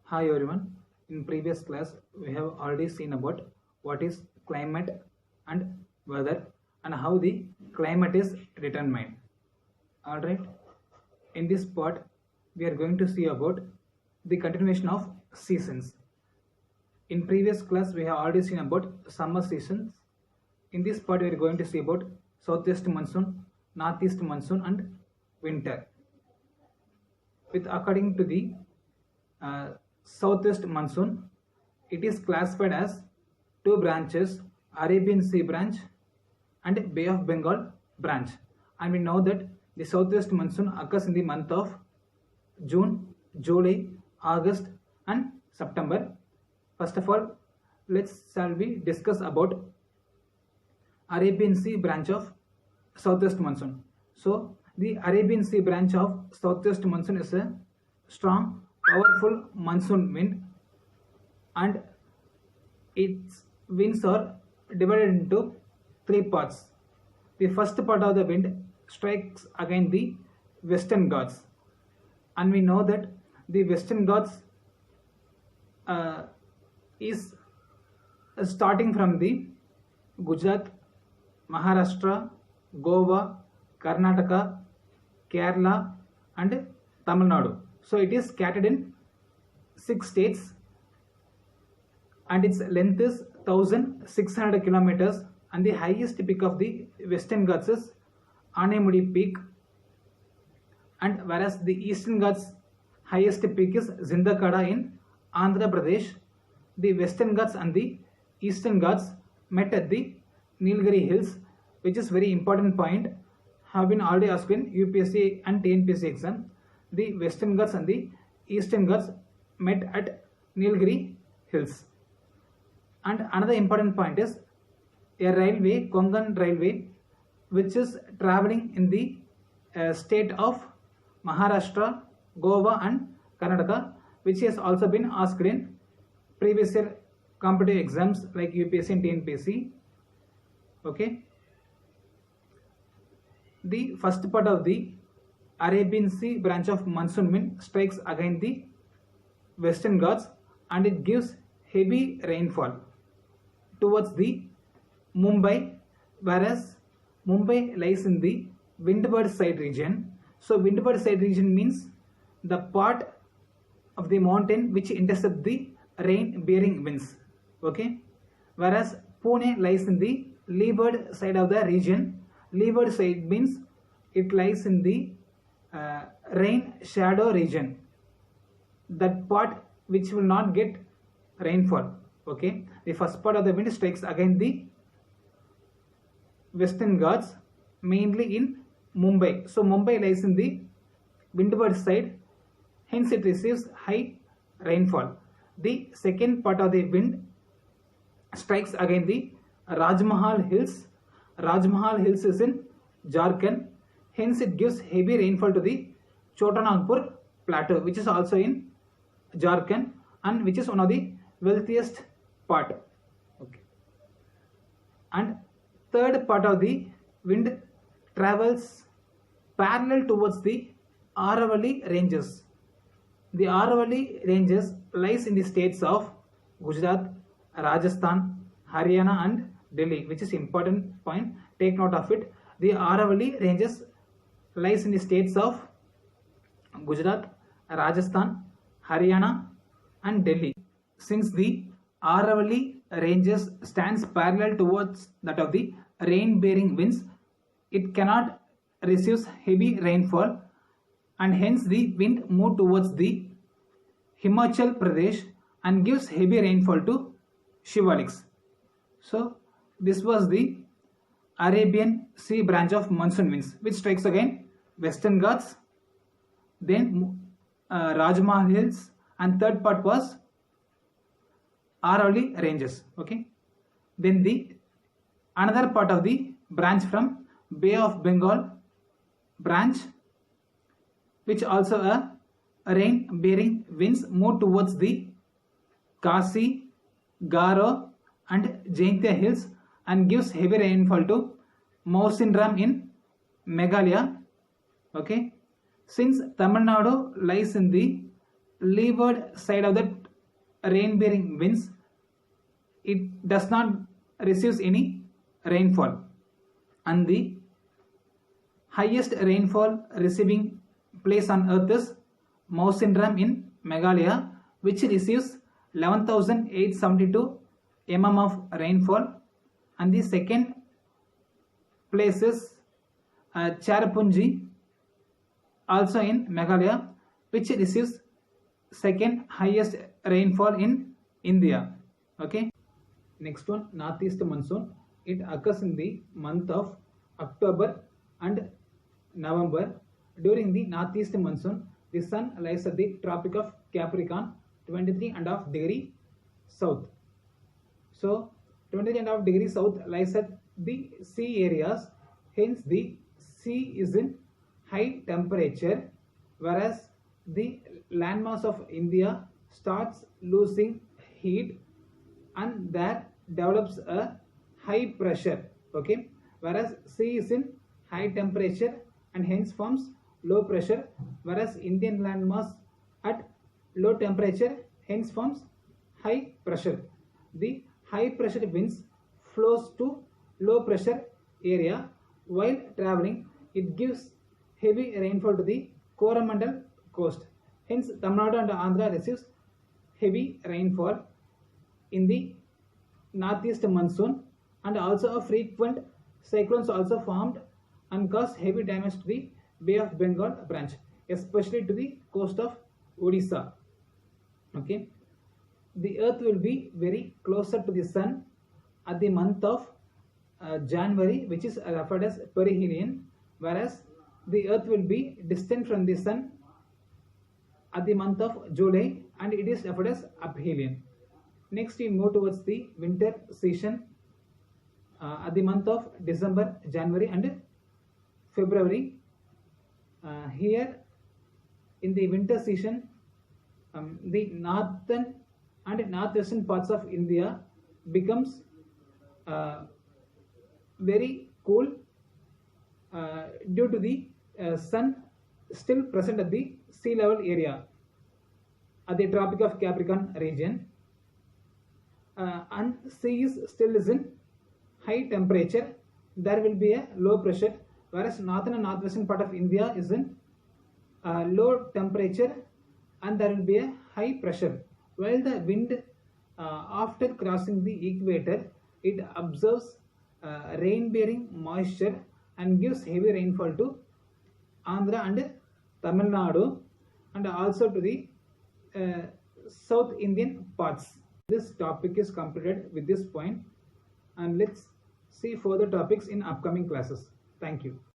Hi everyone. In previous class, we have already seen about what is climate and weather and how the climate is determined. Alright. In this part, we are going to see about the continuation of seasons. In previous class, we have already seen about summer seasons. In this part, we are going to see about southeast monsoon, northeast monsoon and winter. With according to the southeast monsoon, it is classified as two branches, Arabian Sea branch and Bay of Bengal branch. And we know that the southwest monsoon occurs in the month of June, July, August and September. First of all, shall we discuss about Arabian Sea branch of southwest monsoon. So the Arabian Sea branch of southwest monsoon is a strong, powerful monsoon wind, and its winds are divided into three parts. The first part of the wind strikes against the Western Ghats, and we know that the Western Ghats is starting from the Gujarat, Maharashtra, Goa, Karnataka, Kerala and Tamil Nadu. So it is scattered in 6 states and its length is 1600 kilometers, and the highest peak of the Western Ghats is Anemudi peak, and whereas the Eastern Ghats highest peak is Zindakada in Andhra Pradesh. The Western Ghats and the Eastern Ghats met at the Nilgiri Hills, which is very important point, have been already asked in UPSC and TNPSC exam. The Western Ghats and the Eastern Ghats met at Nilgiri Hills. And another important point is a railway, Konkan Railway, which is traveling in the state of Maharashtra, Goa and Karnataka, which has also been asked in previous year competitive exams like UPSC and TNPSC. Okay. The first part of the Arabian Sea branch of monsoon wind strikes against the Western Ghats and it gives heavy rainfall towards the Mumbai, whereas Mumbai lies in the windward side region. So windward side region means the part of the mountain which intercept the rain bearing winds. Okay, whereas Pune lies in the leeward side of the region. Leeward side means it lies in the rain shadow region, that part which will not get rainfall. Okay, the first part of the wind strikes against the Western Ghats, mainly in Mumbai. So Mumbai lies in the windward side, hence it receives high rainfall. The second part of the wind strikes against the Rajmahal Hills. Rajmahal Hills is in Jharkhand, hence it gives heavy rainfall to the Chotanagpur plateau, which is also in Jharkhand and which is one of the wealthiest part. Okay. And third part of the wind travels parallel towards the Aravalli ranges. The Aravalli ranges lies in the states of Gujarat, Rajasthan, Haryana and Delhi, which is important point. Take note of it. The Aravalli ranges lies in the states of Gujarat, Rajasthan, Haryana and Delhi. Since the Aravalli ranges stands parallel towards that of the rain bearing winds, it cannot receive heavy rainfall and hence the wind moves towards the Himachal Pradesh and gives heavy rainfall to Shivaliks. So this was the Arabian Sea branch of monsoon winds, which strikes again Western Ghats, then Rajmahal Hills, and third part was Aravalli ranges. Okay, then the another part of the branch from Bay of Bengal branch, which also a rain bearing winds move towards the Khasi, Garo and Jaintia Hills and gives heavy rainfall to Mawsynram in Meghalaya. Okay, since Tamil Nadu lies in the leeward side of the rain bearing winds, it does not receive any rainfall, and the highest rainfall receiving place on earth is Mawsynram in Meghalaya, which receives 11,872 mm of rainfall, and the second place is Cherrapunji, also in Meghalaya, which receives second highest rainfall in India. Okay. Next one, northeast monsoon. It occurs in the month of October and November. During the northeast monsoon, the sun lies at the Tropic of Capricorn, 23.5 degrees south. So 23.5 degrees south lies at the sea areas. Hence, the sea is in high temperature, whereas the landmass of India starts losing heat, and that develops a high pressure. Okay, whereas sea is in high temperature and hence forms low pressure, whereas Indian landmass at low temperature hence forms high pressure. The high pressure winds flows to low pressure area. While traveling, it gives heavy rainfall to the Coromandel coast. Hence, Tamil Nadu and Andhra receives heavy rainfall in the northeast monsoon, and also a frequent cyclones also formed and cause heavy damage to the Bay of Bengal branch, especially to the coast of Odisha. Okay, the earth will be very closer to the sun at the month of January, which is referred as perihelion, whereas the earth will be distant from the sun at the month of July, and it is referred as aphelion. Next, we move towards the winter season at the month of December, January and February. Here in the winter season, the northern and northwestern parts of India becomes very cool due to the sun still present at the sea level area at the Tropic of Capricorn region, and sea is still in high temperature. There will be a low pressure, whereas northern and northwestern part of India is in low temperature and there will be a high pressure. While the wind after crossing the equator, it absorbs rain bearing moisture and gives heavy rainfall to Andhra and Tamil Nadu, and also to the South Indian parts. This topic is completed with this point, and let's see further topics in upcoming classes. Thank you.